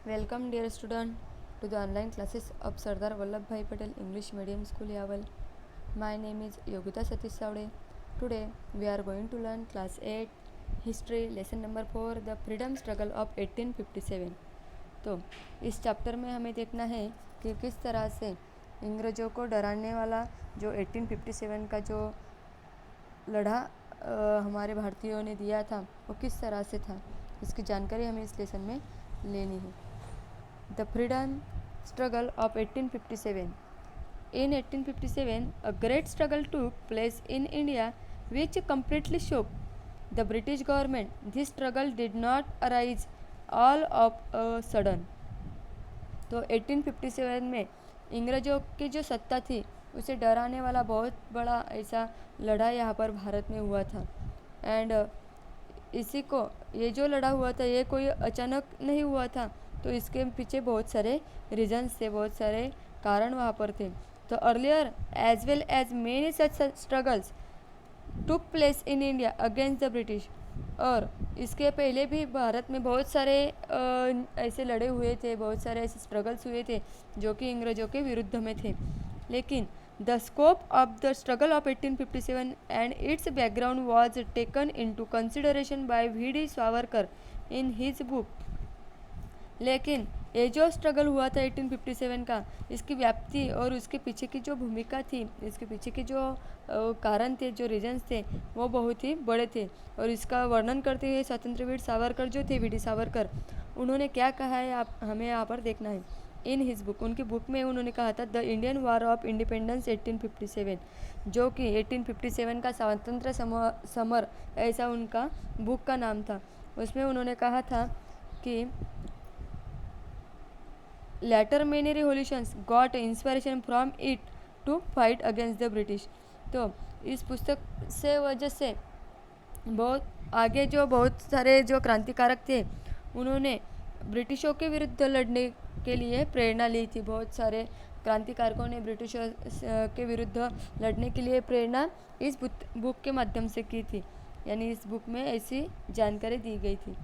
Welcome, dear student, to the online classes of Sardar Vallabhbhai Patel English Medium School, Yaval. My name is Yogita Satish Savde. Today, we are going to learn Class 8 History, Lesson number 4, The Freedom Struggle of 1857. तो इस chapter में हमें देखना है कि किस तरह से अंग्रेज़ों को डराने वाला जो 1857 का जो लड़ा हमारे भारतीयों ने दिया था वो किस तरह से था, इसकी जानकारी हमें इस लेसन में लेनी है। The freedom struggle of 1857. In 1857, a great struggle took place in India which completely shook the British government. This struggle did not arise all of a sudden. तो 1857 में अंग्रेज़ों की जो सत्ता थी उसे डराने वाला बहुत बड़ा ऐसा लड़ाई यहाँ पर भारत में हुआ था। एंड इसी को ये जो लड़ा हुआ था ये कोई अचानक नहीं हुआ था, तो इसके पीछे बहुत सारे रीजन्स थे, बहुत सारे कारण वहाँ पर थे। तो earlier as well as many such struggles took place in India against the British. और इसके पहले भी भारत में बहुत सारे ऐसे लड़े हुए थे, बहुत सारे ऐसे स्ट्रगल्स हुए थे जो कि अंग्रेज़ों के विरुद्ध में थे। लेकिन the scope of the struggle of 1857 and its background was taken into consideration by V D. Savarkar in his book. लेकिन ये जो स्ट्रगल हुआ था 1857 का, इसकी व्याप्ति और उसके पीछे की जो भूमिका थी, इसके पीछे के जो कारण थे, जो रीजन्स थे, वो बहुत ही बड़े थे। और इसका वर्णन करते हुए स्वतंत्रवीर सावरकर जो थे, वी.डी. सावरकर, उन्होंने क्या कहा है आप हमें यहाँ पर देखना है। इन हिज बुक, उनकी बुक में उन्होंने कहा था the Indian war of independence 1857, जो कि 1857 का स्वतंत्र समर ऐसा उनका बुक का नाम था। उसमें उन्होंने कहा था कि later many revolutions got inspiration from it to fight against the British। तो इस पुस्तक से वजह से बहुत आगे जो बहुत सारे जो क्रांतिकारक थे उन्होंने ब्रिटिशों के विरुद्ध लड़ने के लिए प्रेरणा ली थी। बहुत सारे क्रांतिकारकों ने ब्रिटिशों के विरुद्ध लड़ने के लिए प्रेरणा इस बुक के माध्यम से की थी, यानी इस बुक में ऐसी जानकारी दी गई थी।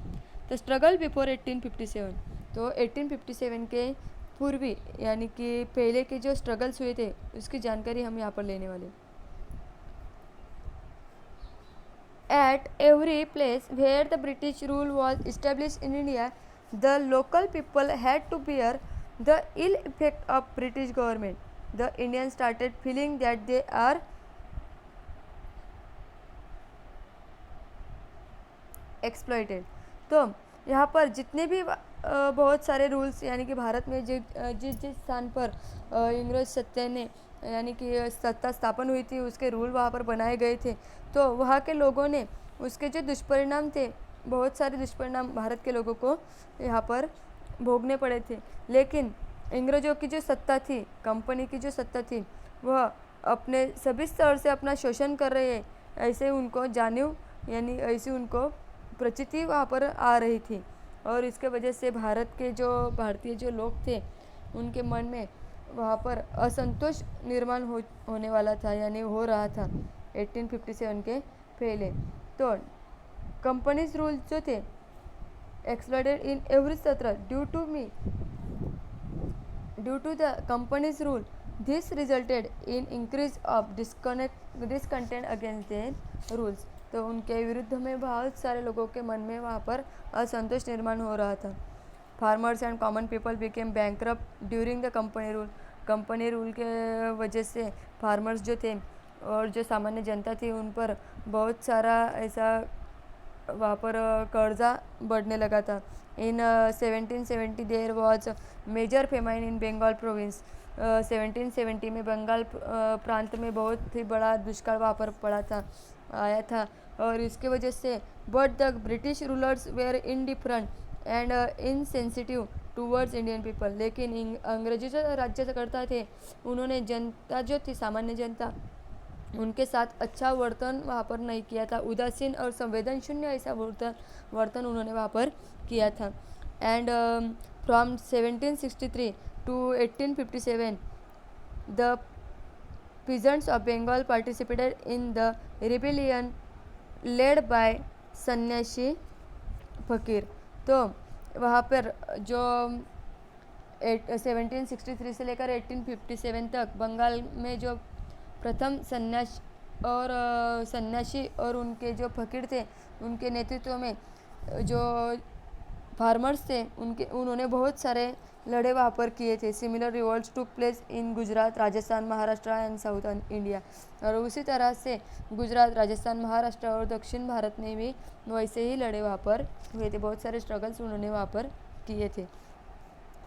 तो स्ट्रगल बिफोर 1857, तो 1857 के पूर्वी यानी कि पहले के जो स्ट्रगल्स हुए थे उसकी जानकारी हम यहाँ पर लेने वाले। At every place where the British rule was established in India, the local people had to bear the ill effect of British government. The Indians started feeling that they are exploited। तो यहाँ पर जितने भी बहुत सारे rules यानी कि भारत में जिस जिस स्थान पर इंग्रज सत्ता ने यानी कि सत्ता स्थापन हुई थी उसके रूल वहाँ पर बनाए गए थे, तो वहाँ के लोगों ने उसके जो दुष्परिणाम थे, बहुत सारे दुष्परिणाम भारत के लोगों को यहाँ पर भोगने पड़े थे। लेकिन अंग्रेज़ों की जो सत्ता थी, कंपनी की जो सत्ता थी, वह अपने सभी स्तर से अपना शोषण कर रहे हैं, ऐसे उनको जानिव यानी ऐसी उनको प्रचिति वहाँ पर आ रही थी। और इसके वजह से भारत के जो भारतीय जो लोग थे उनके मन में वहाँ पर असंतोष निर्माण होने वाला था, यानी हो रहा था 1857 के पहले। तो कंपनीज रूल जो थे exploited in every sector due to the companies rule, this resulted in increase of discontent against their rules. तो उनके विरुद्ध में बहुत सारे लोगों के मन में वहाँ पर असंतोष निर्माण हो रहा था। Farmers and common people became bankrupt during the company rule के वजह से फार्मर्स जो थे और जो सामान्य जनता थी उन पर बहुत सारा ऐसा वहाँ पर कर्जा बढ़ने लगा था। In 1770 there was major famine in Bengal province. 1770 में बंगाल प्रांत में बहुत ही बड़ा दुष्काल वहाँ पर आया था। और इसके वजह से but the British rulers were indifferent and insensitive towards Indian people. लेकिन अंग्रेजी जो राज्यकर्ता थे उन्होंने जनता जो थी, सामान्य जनता, उनके साथ अच्छा वर्तन वहाँ पर नहीं किया था। उदासीन और संवेदनशून्य ऐसा वर्तन उन्होंने वहाँ पर किया था। And from 1763 to 1857 the peasants of Bengal participated in the rebellion led by सन्यासी फकीर। तो वहाँ पर जो 1763 से लेकर 1857 तक बंगाल में जो प्रथम सन्यासी और उनके जो फकीर थे उनके नेतृत्व में जो फार्मर्स थे उन्होंने बहुत सारे लड़े वहाँ पर किए थे। Similar revolts took place in Gujarat, Rajasthan, Maharashtra and south India. और उसी तरह से गुजरात, राजस्थान, महाराष्ट्र और दक्षिण भारत में भी वैसे ही लड़े वहाँ पर हुए थे। बहुत सारे स्ट्रगल्स उन्होंने वहाँ पर किए थे।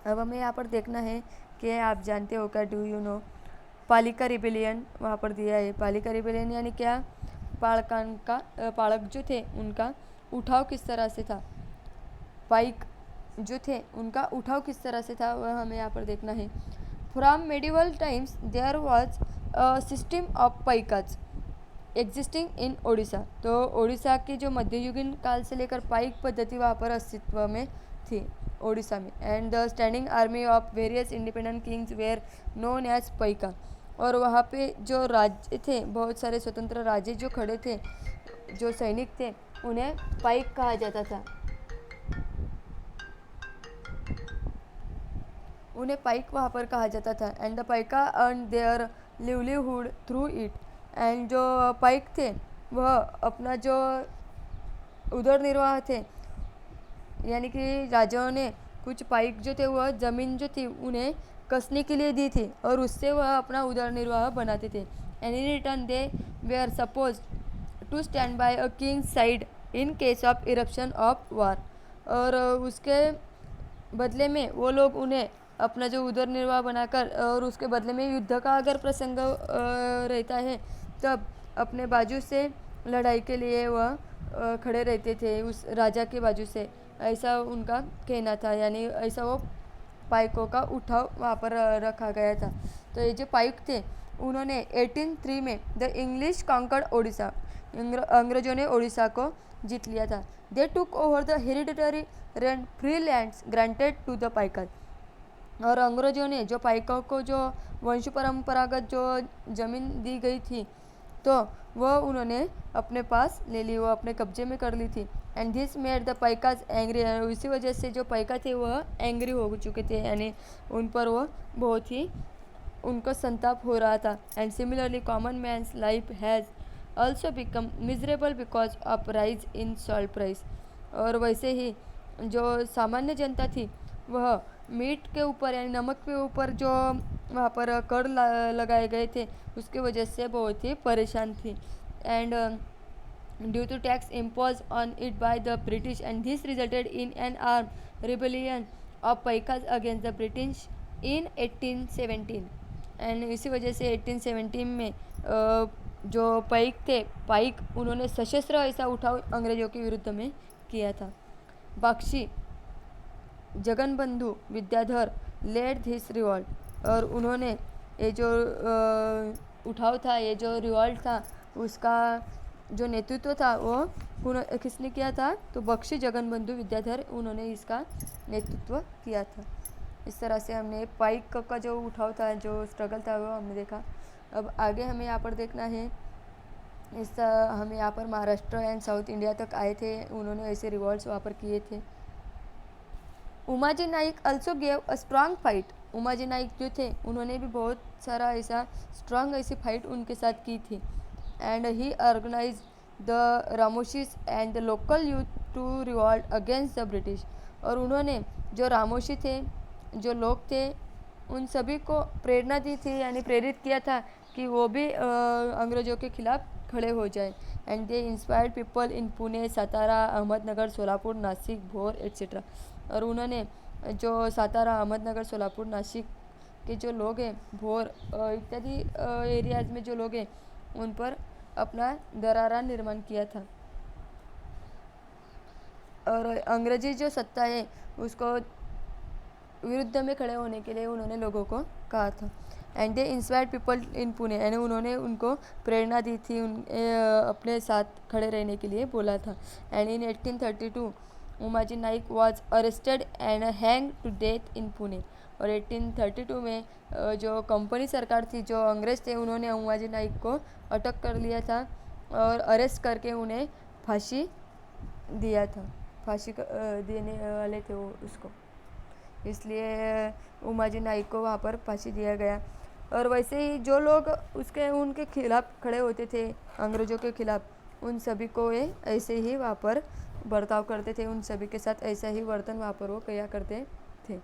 अब हमें यहाँ पर देखना है कि आप जानते हो क्या, डू यू नो, पालिका रिबेलियन वहाँ पर दिया है। पालिका रिबेलियन यानी क्या, पालक जो थे उनका उठाव किस तरह से था, पाइक जो थे उनका उठाव किस तरह से था, वह हमें यहाँ पर देखना है। From medieval times there was a system of Paikas existing in Odisha. तो ओडिशा के जो मध्ययुगीन काल से लेकर पाइक पद्धति वहाँ पर अस्तित्व में थी ओडिशा में। And the standing army of various independent kings were known as Paika. और वहाँ पे जो राज्य थे, बहुत सारे स्वतंत्र राज्य जो खड़े थे, जो सैनिक थे, उन्हें पाइक कहा जाता था। उन्हें पाइक वहाँ पर कहा जाता था। And the Paika earn their livelihood through it. And जो पाइक थे वह अपना जो उदर निर्वाह थे, यानी कि राजाओं ने कुछ पाइक जो थे वह ज़मीन जो थी उन्हें कसने के लिए दी थी और उससे वह अपना उदर निर्वाह बनाते थे। And in return they were suppose to stand by a king side in case of eruption of war. और उसके बदले में वो लोग उन्हें अपना जो उदर निर्वाह बनाकर, और उसके बदले में युद्ध का अगर प्रसंग रहता है तब अपने बाजू से लड़ाई के लिए वह खड़े रहते थे उस राजा के बाजू से, ऐसा उनका कहना था। यानी ऐसा वो पाइकों का उठाव वहाँ पर रखा गया था। तो ये जो पाइक थे उन्होंने 1803 में द इंग्लिश कॉन्कर्ड ओडिशा, अंग्रेजों ने ओडिशा को जीत लिया था। They took over the hereditary rent free lands granted to the Paikars. और अंग्रेजों ने जो पाइकों को जो वंश परंपरागत जो ज़मीन दी गई थी तो वह उन्होंने अपने पास ले ली, वो अपने कब्जे में कर ली थी। And this made the Paikas angry. इसी वजह से जो पाइका थे वह एंग्री हो चुके थे, यानी उन पर वो बहुत ही उनको संताप हो रहा था। And similarly common man's life has also become miserable because of rise in salt price. और वैसे ही जो सामान्य जनता थी वह मीट के ऊपर यानी नमक के ऊपर जो वहाँ पर कर लगाए गए थे उसकी वजह से बहुत ही परेशान थी। And due to tax impose on it by the British and this resulted in an arm rebellion of Paikas against the British in 1817। And इसी वजह से 1817 में जो पाइक उन्होंने सशस्त्र ऐसा उठाव अंग्रेजों के विरुद्ध में किया था। Bakshi Jagabandhu Vidyadhar led this revolt. और उन्होंने ये जो उठाव था, ये जो रिवॉल्ट था, उसका जो नेतृत्व था वो किसने किया था, तो बख्शी जगनबंधु विद्याधर, उन्होंने इसका नेतृत्व किया था। इस तरह से हमने पाइक का जो उठाव था, जो स्ट्रगल था, वो हमने देखा। अब आगे हमें यहाँ पर देखना है, हमें यहाँ पर महाराष्ट्र एंड साउथ इंडिया तक आए थे, उन्होंने ऐसे रिवॉल्ट्स वहाँ पर किए थे। Umaji Naik also gave a strong fight. Umaji Naik जो थे उन्होंने भी बहुत सारा ऐसा स्ट्रांग ऐसी फाइट उनके साथ की थी। And he organize the Ramoshis and the local youth to revolt against the British. और उन्होंने जो रामोशी थे, जो लोग थे, उन सभी को प्रेरणा दी थी, यानी प्रेरित किया था कि वो भी अंग्रेज़ों के खिलाफ खड़े हो जाए। And they inspired people in Pune, Satara, Ahmednagar, Solapur, Nashik, भोर एट्सेट्रा। और उन्होंने जो सातारा, अहमदनगर, सोलापुर, नासिक के जो लोग हैं, भोर इत्यादि एरियाज़ में जो लोग हैं, उन पर अपना दरारा निर्माण किया था। और अंग्रेजी जो सत्ता है उसको विरुद्ध में खड़े होने के लिए उन्होंने लोगों को कहा था। And they inspired people in Pune, यानी उन्होंने उनको प्रेरणा दी थी, अपने साथ खड़े रहने के लिए बोला था। And in 1832 Umaji Naik was arrested and hang to death in Pune. और 1832 में जो कंपनी सरकार थी, जो अंग्रेज थे, उन्होंने उमाजी नाइक को अटक कर लिया था और अरेस्ट करके उन्हें फांसी दिया था, फांसी देने वाले थे वो उसको। इसलिए उमाजी नाइक को वहाँ पर फांसी दिया गया। और वैसे ही जो लोग उनके खिलाफ खड़े होते थे अंग्रेज़ों के खिलाफ, उन सभी को ये ऐसे ही वहाँ पर बर्ताव करते थे, उन सभी के साथ ऐसा ही वर्तन वहाँ पर वो किया करते थे।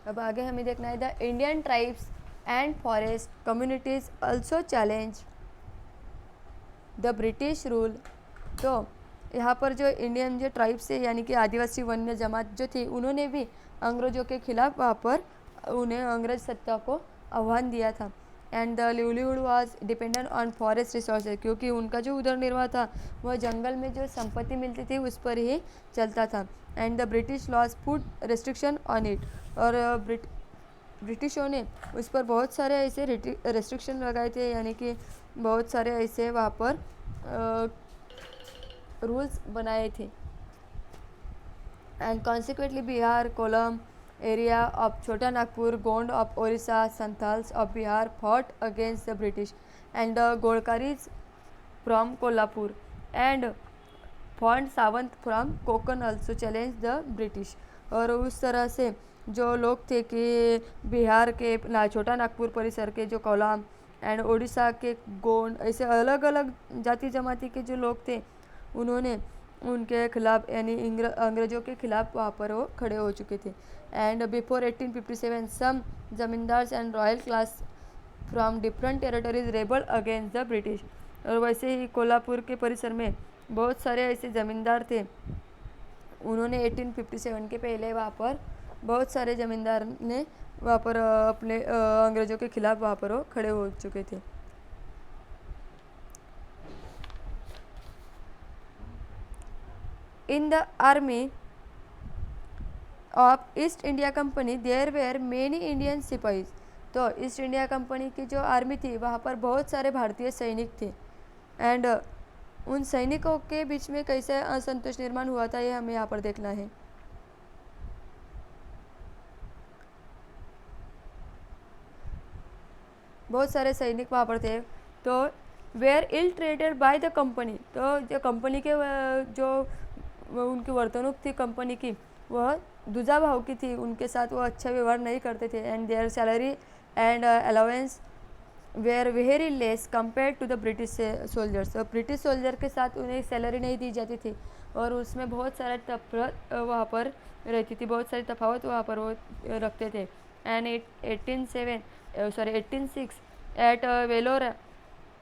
अब आगे हमें देखना है, the Indian tribes and forest communities also challenge the British rule. तो यहाँ पर जो इंडियन जो ट्राइब्स है यानी कि आदिवासी वन्य जमात जो थी, उन्होंने भी अंग्रेज़ों के खिलाफ वहाँ पर उन्हें अंग्रेज सत्ता को आह्वान दिया था। And the livelihood was dependent on forest resources, क्योंकि उनका जो उदर निर्वाह था वह जंगल में जो संपत्ति मिलती थी उस पर ही चलता था। And the British laws put restriction on it, और ब्रिटिशों ने उस पर बहुत सारे ऐसे रेस्ट्रिक्शन लगाए थे, यानी कि बहुत सारे ऐसे वहाँ पर रूल्स बनाए थे। And consequently Bihar, Kolam area of Chhota Nagpur, Gond of Odisha, Santhals of Bihar fought against the British and the Golkaris from Kolhapur and Phond Sawant from Konkan also challenge the British. और उस तरह से जो लोग थे कि बिहार के छोटा नागपुर परिसर के जो कोलाम एंड उड़ीसा के गोंड, ऐसे अलग अलग जाति जमाती के जो लोग थे, उन्होंने उनके खिलाफ यानी अंग्रेज़ों के खिलाफ वहाँ पर वो खड़े हो चुके थे। And before 1857 some zamindars and royal class from different territories rebel against the British. और वैसे ही कोल्हापुर के परिसर में बहुत सारे ऐसे ज़मींदार थे, उन्होंने 1857 के पहले वहाँ पर बहुत सारे ज़मींदार ने वहाँ पर अपने अंग्रेज़ों के खिलाफ वहाँ पर वो खड़े हो चुके थे। In the army of East India Company there were many Indian sipahis. तो ईस्ट इंडिया कंपनी की जो आर्मी थी वहाँ पर बहुत सारे भारतीय सैनिक थे। एंड उन सैनिकों के बीच में कैसे असंतोष निर्माण हुआ था ये हमें यहाँ पर देखना है। बहुत सारे सैनिक वहाँ पर थे, तो were ill treated by the company. तो जो कंपनी के जो उनकी वर्तणूक थी कंपनी की, वह दूजा भाव की थी, उनके साथ वो अच्छा व्यवहार नहीं करते थे। And their salary and allowance were very less compare to the British soldiers. British soldier के साथ उन्हें सैलरी नहीं दी जाती थी, और उसमें बहुत सारा तफरत वहाँ पर रहती थी, बहुत सारी तफावत वहाँ पर वो रखते थे। And 1806 at Vellore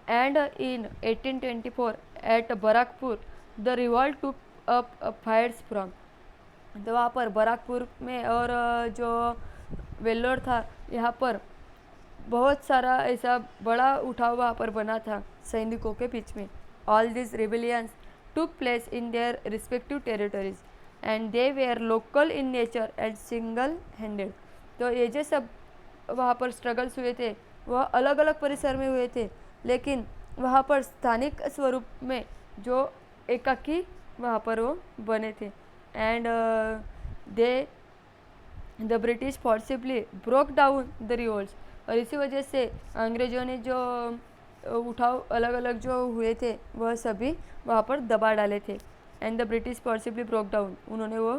and in 1824 at Barrackpore the revolt to up fires from. तो वहाँ पर बराकपुर में और जो वेल्लोर था, यहाँ पर बहुत सारा ऐसा बड़ा उठाव वहाँ पर बना था सैनिकों के बीच में। All this rebellions took place in their respective territories and they were local in nature and single handed. तो ये जो सब वहाँ पर स्ट्रगल्स हुए थे वह अलग अलग परिसर में हुए थे, लेकिन वहाँ पर स्थानिक स्वरूप में जो एकाकी वहाँ पर वो बने थे। And the British forcibly broke down the revolts. और इसी वजह से अंग्रेज़ों ने जो उठाव अलग अलग जो हुए थे वह सभी वहाँ पर दबा डाले थे। And the British forcibly broke down, उन्होंने वो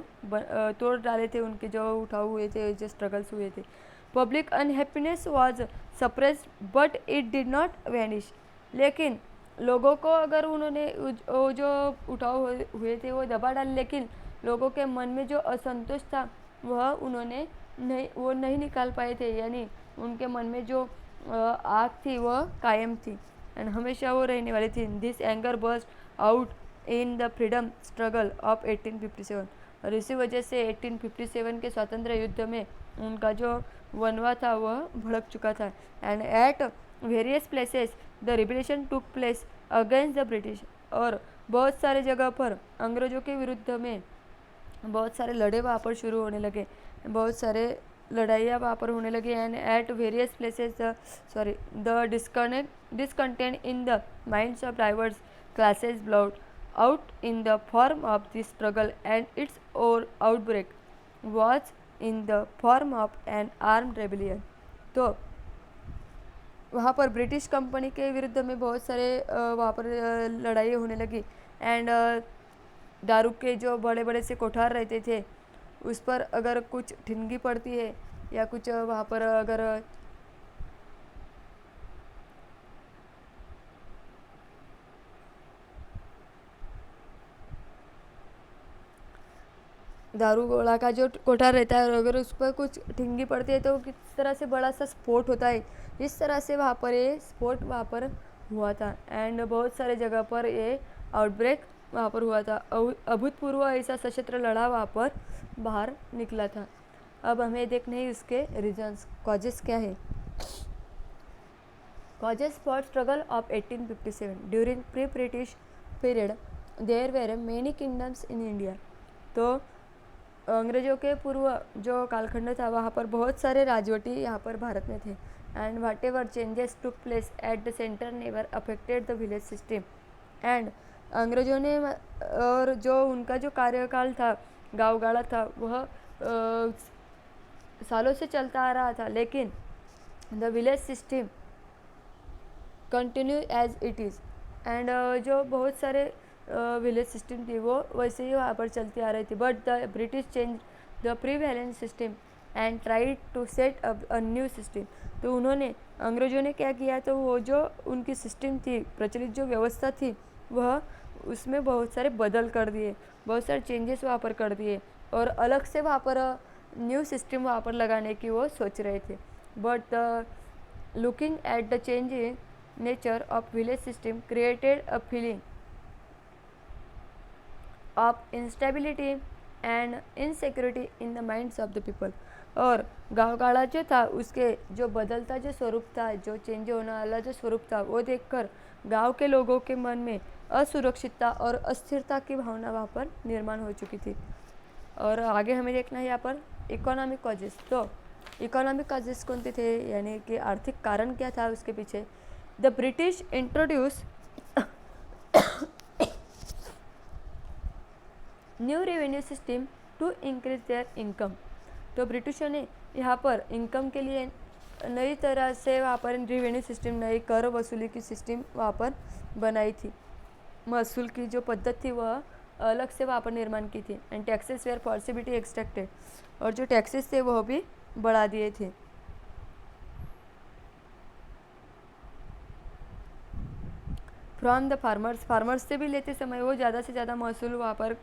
तोड़ डाले थे उनके जो उठाव हुए थे, जो स्ट्रगल्स हुए थे। Public unhappiness was suppressed but it did not vanish. लेकिन लोगों को अगर उन्होंने वो जो उठाव हुए थे वो दबा डाले, लेकिन लोगों के मन में जो असंतोष था वह उन्होंने नहीं निकाल पाए थे, यानी उनके मन में जो आग थी वह कायम थी एंड हमेशा वो रहने वाली थी। This anger burst out in the freedom struggle of 1857। और इसी वजह से 1857 के स्वतंत्र युद्ध में उनका जो वनवा था वह भड़क चुका था। And at various places the rebellion took place against the British. और बहुत सारे जगह पर अंग्रेज़ों के विरुद्ध में बहुत सारे लड़े वहाँ पर शुरू होने लगे, बहुत सारे लड़ाइयाँ वहाँ पर होने लगी। And at various places the discontent in the minds of diverse classes blood out in the form of this struggle and its और outbreak was in the form of an armed rebellion. तो वहाँ पर British company के विरुद्ध में बहुत सारे वहाँ पर लड़ाई होने लगी। एंड दारू के जो बड़े बड़े से कोठार रहते थे उस पर अगर कुछ ठिनगी पड़ती है या कुछ वहाँ पर अगर दारू गोला का जो कोठार रहता है और अगर उस पर कुछ ठिंगी पड़ती है तो किस तरह से बड़ा सा स्फोट होता है, इस तरह से वहाँ पर ये स्फोट वहाँ पर हुआ था। एंड बहुत सारे जगह पर ये आउटब्रेक वहाँ पर हुआ था। अभूतपूर्व ऐसा सशस्त्र लड़ा वहाँ पर बाहर निकला था। अब हमें देखने हैं उसके रीजन्स, कॉजेस क्या है। Causes for struggle of 1857 during pre-British period there were many kingdoms in India। तो अंग्रेजों के पूर्व जो कालखंड था वहाँ पर बहुत सारे राजवटी यहाँ पर भारत में थे। And what ever changes took place at the centre never affected the village system. And अंग्रेजों ने और जो उनका जो कार्यकाल था, गाँव गाड़ा था, वह सालों से चलता आ रहा था, लेकिन the village system continue as it is. And जो बहुत सारे विलेज सिस्टम थी वो वैसे ही वहाँ पर चलती आ रही थी। But the British change the prevalent system and try to set up a new system. तो उन्होंने, अंग्रेजों ने क्या किया, तो वो जो उनकी सिस्टम थी, प्रचलित जो व्यवस्था थी, वह उसमें बहुत सारे बदल कर दिए, बहुत सारे चेंजेस वहाँ पर कर दिए और अलग से वहाँ पर न्यू सिस्टम वहाँ पर लगाने की वो सोच रहे थे। But looking at the change nature of village system created a feeling of instability and insecurity in the minds of the people। और गाँव गाड़ा जो था उसके जो बदलता जो स्वरूप था, जो चेंज होने वाला जो स्वरूप था, वो देखकर गांव के लोगों के मन में असुरक्षितता और अस्थिरता की भावना वहाँ पर निर्माण हो चुकी थी। और आगे हमें देखना है यहाँ पर इकोनॉमिक कॉजेस। तो इकोनॉमिक कॉजेस कौन थे, यानी कि आर्थिक कारण क्या था उसके पीछे। The British introduce new revenue system to increase their income. तो ब्रिटिशों ने यहाँ पर इनकम के लिए नई तरह से वहाँ पर रेवेन्यू सिस्टम, नई कर वसूली की सिस्टम वहाँ पर बनाई थी। महसूल की जो पद्धति थी वह अलग से वहाँ पर निर्माण की थी। एंड टैक्सेस वेयर फॉर्सिबिलिटी एक्सट्रैक्टेड, और जो टैक्सेस थे वह भी बढ़ा दिए थे। फ्रॉम द फार्मर्स, फार्मर्स से भी लेते समय वो ज़्यादा से ज़्यादा महसूल वहाँ पर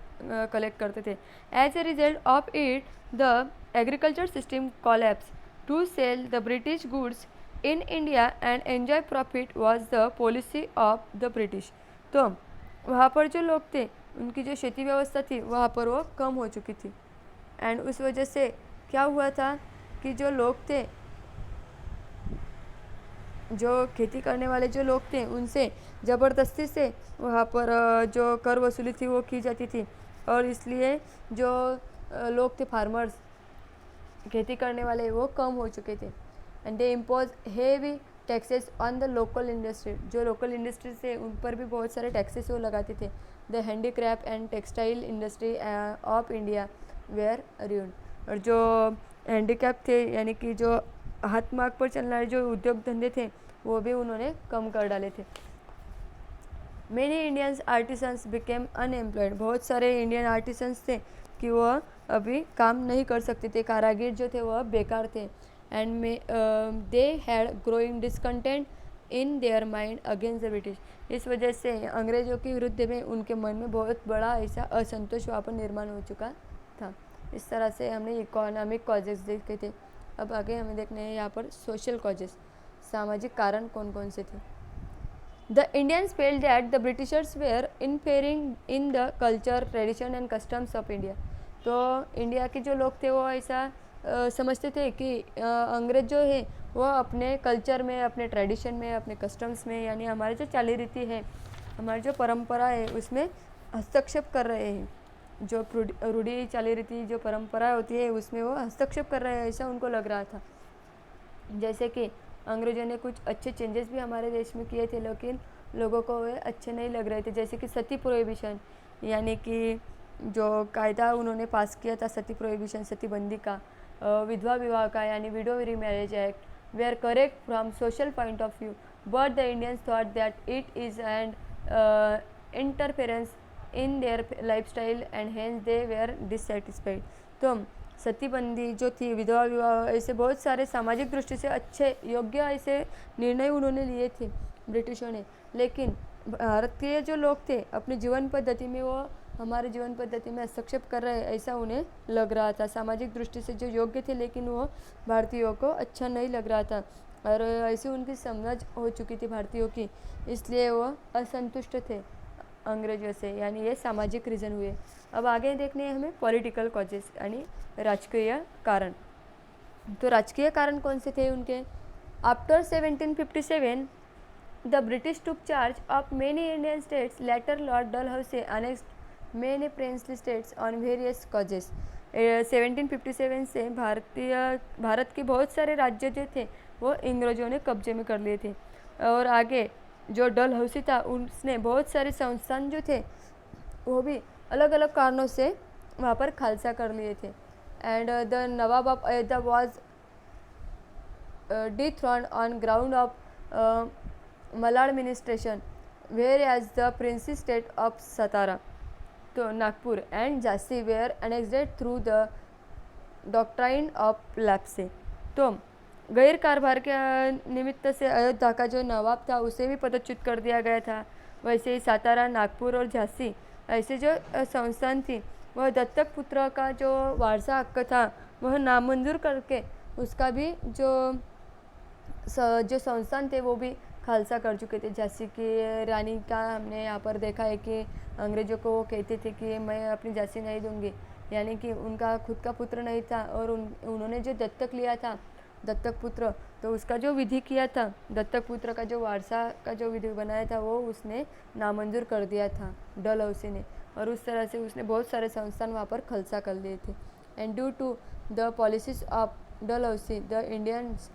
कलेक्ट करते थे। As a result of it the agriculture system collapse to sell the British goods in India and enjoy profit was the policy of the British. तो वहाँ पर जो लोग थे उनकी जो खेती व्यवस्था थी वहाँ पर वो कम हो चुकी थी। एंड उस वजह से क्या हुआ था कि जो लोग थे, जो खेती करने वाले जो लोग थे, उनसे ज़बरदस्ती से वहाँ पर जो कर वसूली थी वो की जाती थी। और इसलिए जो लोग थे, फार्मर्स, खेती करने वाले, वो कम हो चुके थे। And they impose heavy taxes on the local industry. जो लोकल इंडस्ट्री थे उन पर भी बहुत सारे टैक्सेस वो लगाते थे। The handicraft and textile industry of India were ruined. और जो हैंडीक्राफ्ट थे, यानी कि जो हाथ मार्ग पर चलने वाले जो उद्योग धंधे थे, वो भी उन्होंने कम कर डाले थे। Many Indians artisans became unemployed. बहुत सारे इंडियन आर्टिसंस थे कि वह अभी काम नहीं कर सकते थे, कारागिर जो थे वह बेकार थे। And they had growing discontent in their mind against the British. इस वजह से अंग्रेज़ों के विरुद्ध में उनके मन में बहुत बड़ा ऐसा असंतोष वहाँ पर निर्माण हो चुका था। इस तरह से हमने इकोनॉमिक कॉजेस देखे थे। अब आगे हमें देखने हैं यहाँ पर सोशल कॉजेस, सामाजिक कारण कौन कौन से थे। The Indians felt that the Britishers were interfering in the culture, tradition and customs of India. तो इंडिया के जो लोग थे वो ऐसा समझते थे कि अंग्रेज जो है वह अपने कल्चर में, अपने ट्रेडिशन में, अपने कस्टम्स में, यानी हमारे जो चाली रीति है, हमारी जो परंपरा है, उसमें हस्तक्षेप कर रहे हैं। जो रूढ़ी चाली रीति जो परंपरा होती है उसमें वो हस्तक्षेप कर रहे हैं, ऐसा उनको लग रहा था। जैसे कि अंग्रेजों ने कुछ अच्छे चेंजेस भी हमारे देश में किए थे, लेकिन लोगों को वे अच्छे नहीं लग रहे थे। जैसे कि सती प्रोहिबिशन, यानी कि जो कायदा उन्होंने पास किया था सती प्रोहिबिशन, सती बंदी का, विधवा विवाह का, यानी window remarriage act, were correct from social point of view, but the Indians thought that it is an interference in their lifestyle and hence they were dissatisfied. तो सतीबंदी जो थी, विधवा विवाह, ऐसे बहुत सारे सामाजिक दृष्टि से अच्छे योग्य ऐसे निर्णय उन्होंने लिए थे ब्रिटिशों ने, लेकिन भारतीय जो लोग थे अपनी जीवन पद्धति में वो हमारे जीवन पद्धति में हस्तक्षेप कर रहे हैं ऐसा उन्हें लग रहा था। सामाजिक दृष्टि से जो योग्य थे लेकिन वो भारतीयों को अच्छा नहीं लग रहा था और ऐसी उनकी समझ हो चुकी थी भारतीयों की, इसलिए वो असंतुष्ट थे अंग्रेजों से, यानी ये सामाजिक रीज़न हुए। अब आगे देखने हैं हमें पॉलिटिकल कॉजेस यानी राजकीय कारण। तो राजकीय कारण कौन से थे उनके? After 1757 the British took charge of many Indian states, later Lord Dalhousie annexed many princely states on various causes. 1757 से भारत के बहुत सारे राज्य जो थे वो अंग्रेजों ने कब्जे में कर लिए थे और आगे जो डलहौसी था उसने बहुत सारे संस्थान जो थे वो भी अलग अलग कारणों से वहाँ पर खालसा कर लिए थे। And the Nawab of Ayodhya was dethroned on ground of maladministration, whereas the princely state of Satara, तो Nagpur and Jhansi were annexed through the doctrine of lapse। तो गैर कारभार के निमित्त से अयोध्या का जो नवाब था उसे भी पदच्युत कर दिया गया था। वैसे ही सातारा, नागपुर और झांसी ऐसे जो संस्थान थी वह दत्तक पुत्र का जो वारसा हक था वह नामंजूर करके उसका भी जो संस्थान थे वो भी खालसा कर चुके थे। झांसी की रानी का हमने यहाँ पर देखा है कि अंग्रेज़ों को वो कहते थे कि मैं अपनी झांसी नहीं दूंगी, यानी कि उनका खुद का पुत्र नहीं था और उन्होंने जो दत्तक लिया था दत्तक पुत्र, तो उसका जो विधि किया था दत्तक पुत्र का जो वारसा का जो विधि बनाया था वो उसने नामंजूर कर दिया था डलहौसी ने, और उस तरह से उसने बहुत सारे संस्थान वहाँ पर खालसा कर लिए थे। And due to the policies of Dalhousie the Indians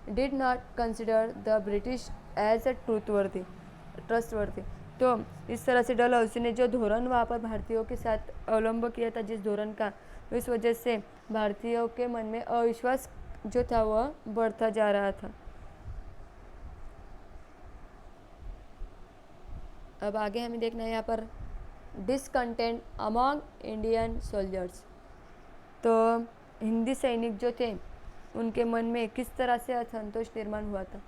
did not consider the British as a trustworthy. तो इस तरह से डलहौसी ने जो धोरण वहाँ पर भारतीयों के साथ अवलंब किया था जिस धोरण का, इस वजह से भारतीयों के मन में अविश्वास जो था वह बढ़ता जा रहा था। अब आगे हमें देखना है यहाँ पर डिसकंटेंट अमॉन्ग इंडियन सोल्जर्स। तो हिंदी सैनिक जो थे उनके मन में किस तरह से असंतोष निर्माण हुआ था।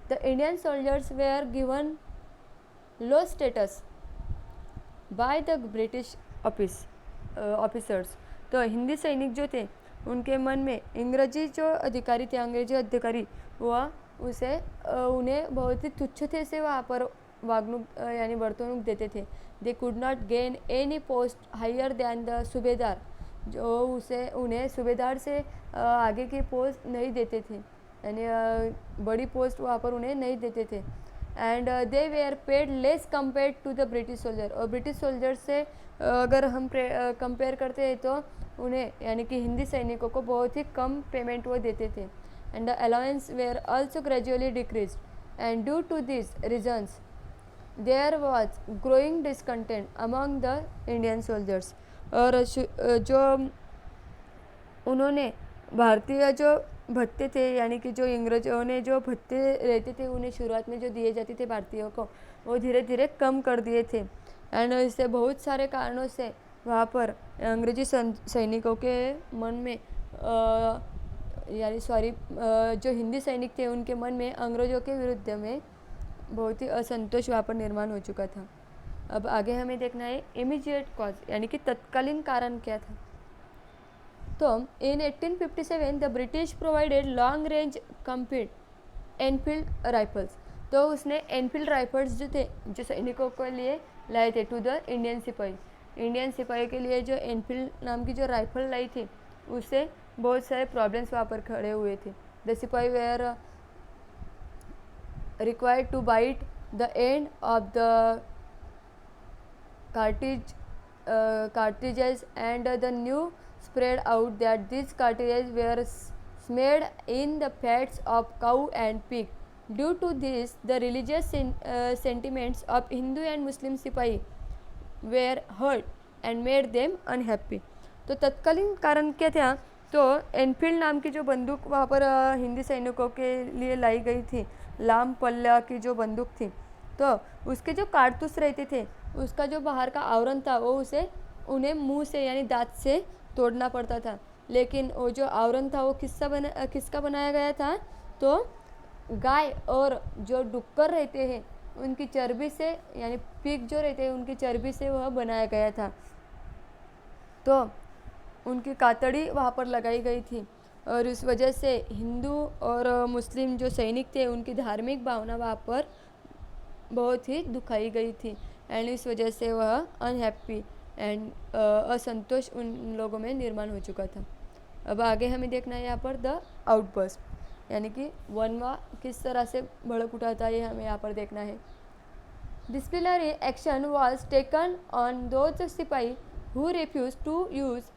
The Indian soldiers were given low status by the British officers. तो हिंदी सैनिक जो थे उनके मन में अंग्रेजी अधिकारी वह उन्हें बहुत ही तुच्छते से वहाँ पर वागणूक यानी बर्तनूक देते थे। They could not gain any post higher than the subedar, जो उन्हें सूबेदार से आगे की पोस्ट नहीं देते थे, यानी बड़ी पोस्ट वहाँ पर उन्हें नहीं देते थे। And they were paid less compare to the British soldier, और ब्रिटिश सोल्जर से अगर हम कंपेयर करते हैं तो उन्हें यानी कि हिंदी सैनिकों को बहुत ही कम पेमेंट वो देते थे। And the allowance were also gradually decrease and due to this reasons there was growing discontent among the Indian soldiers. और जो उन्होंने भारतीय जो भत्ते थे यानी कि जो अंग्रेजों ने जो भत्ते रहते थे उन्हें शुरुआत में जो दिए जाते थे भारतीयों को वो धीरे धीरे कम कर दिए थे। एंड इससे बहुत सारे कारणों से वहाँ पर अंग्रेजी सैनिकों के मन में जो हिंदी सैनिक थे उनके मन में अंग्रेजों के विरुद्ध में बहुत ही असंतोष वहाँ पर निर्माण हो चुका था। अब आगे हमें देखना है इमीडिएट कॉज यानी कि तत्कालीन कारण क्या था। तो इन 1857 the British provided long range compete Enfield rifles. तो उसने एनफील्ड राइफल्स जो थे जो सैनिकों के लिए लाए थे टू द इंडियन सिपाही के लिए जो एनफील्ड नाम की जो राइफल लाई थी उससे बहुत सारे प्रॉब्लम्स वहाँ पर खड़े हुए थे। द सिपाही where required to bite the end of the cartridges and the new spread out that these cartridges were smeared in the fats of cow and pig. Due to this, the religious sentiments of Hindu and Muslim सिपाही were hurt and made them unhappy. तो तत्कालीन कारण क्या था तो Enfield नाम की जो बंदूक वहाँ पर हिंदी सैनिकों के लिए लाई गई थी, लाम पल्ला की जो बंदूक थी, तो उसके जो कारतूस रहते थे उसका जो बाहर का आवरण था वो उन्हें मुंह से यानी दांत से तोड़ना पड़ता था। लेकिन वो जो आवरण था वो किसका बनाया गया था? तो गाय और जो डुक्कर रहते हैं उनकी चर्बी से, यानी पिग जो रहते हैं उनकी चर्बी से वह बनाया गया था। तो उनकी कातड़ी वहाँ पर लगाई गई थी और इस वजह से हिंदू और मुस्लिम जो सैनिक थे उनकी धार्मिक भावना वहाँ पर बहुत ही दुखाई गई थी एंड इस वजह से वह अनहैप्पी एंड असंतोष उन लोगों में निर्माण हो चुका था। अब आगे हमें देखना है यहाँ पर द आउटबर्स्ट, यानी कि वनवा किस तरह से भड़क उठा था, ये हमें यहाँ पर देखना है। Disciplinary action was taken on those सिपाही who refused to use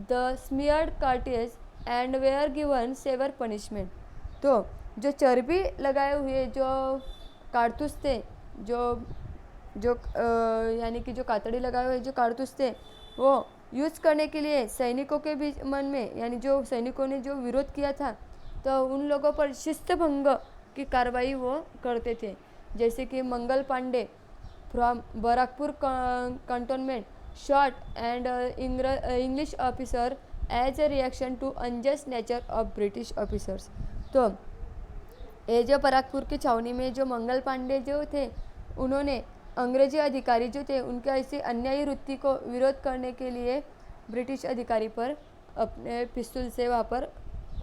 the smeared cartridge and were given severe punishment। तो जो चर्बी लगाए हुए जो कारतूस थे, जो जो यानी कि जो कातड़ी लगाए हुए जो कारतूस थे वो यूज़ करने के लिए सैनिकों के बीच मन में, यानी जो सैनिकों ने जो विरोध किया था तो उन लोगों पर शिस्त भंग की कार्रवाई वो करते थे। जैसे कि Mangal Pandey from Barrackpore cantonment shot and English officer as a reaction to unjust nature of British officers. तो ये जो बराकपुर की छावनी में जो मंगल पांडे जो थे उन्होंने अंग्रेजी अधिकारी जो थे उनके ऐसी अन्यायी वृत्ति को विरोध करने के लिए ब्रिटिश अधिकारी पर अपने पिस्तौल से वहाँ पर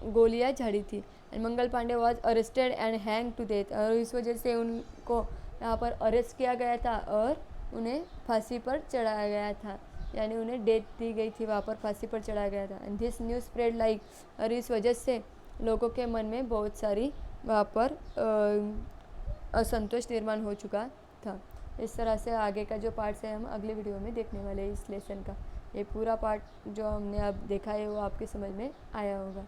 गोलियां झाड़ी थी and Mangal Pandey was arrested and hang to death. और इस वजह से उनको यहाँ पर अरेस्ट किया गया था और उन्हें फांसी पर चढ़ाया गया था, यानी उन्हें डेथ दी गई थी, वहाँ पर फांसी पर चढ़ाया गया था। And this news spread like, और इस वजह से लोगों के मन में बहुत सारी वहाँ पर असंतोष निर्माण हो चुका था। इस तरह से आगे का जो पार्ट है हम अगले वीडियो में देखने वाले हैं इस लेसन का। ये पूरा पार्ट जो हमने अब देखा है वो आपके समझ में आया होगा।